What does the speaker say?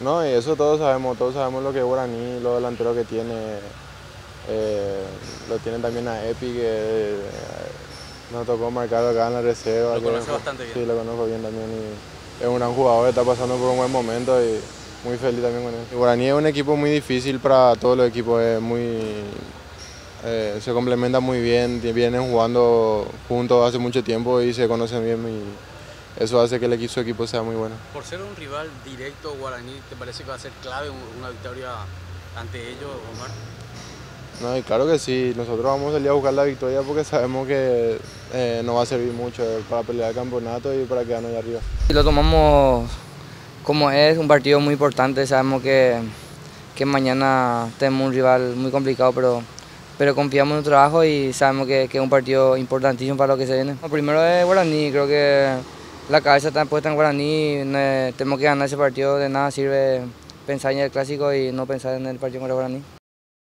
No, y eso todos sabemos lo que es Guaraní, los delanteros que tiene, lo tienen también a Epi, que nos tocó marcar acá en la reserva. Lo conoce bastante bien. Sí, lo conozco bien también y es un gran jugador, está pasando por un buen momento y muy feliz también con él. Y Guaraní es un equipo muy difícil para todos los equipos, se complementan muy bien, vienen jugando juntos hace mucho tiempo y se conocen bien y eso hace que su equipo sea muy bueno. Por ser un rival directo, Guaraní, ¿te parece que va a ser clave una victoria ante ellos, Omar? No, y claro que sí, nosotros vamos a salir a buscar la victoria porque sabemos que nos va a servir mucho para pelear el campeonato y para quedarnos allá arriba. Lo tomamos como es un partido muy importante, sabemos que mañana tenemos un rival muy complicado, pero confiamos en nuestro trabajo y sabemos que es un partido importantísimo para lo que se viene. Lo primero es Guaraní, creo que la cabeza está puesta en Guaraní, tenemos que ganar ese partido, de nada sirve pensar en el clásico y no pensar en el partido contra Guaraní.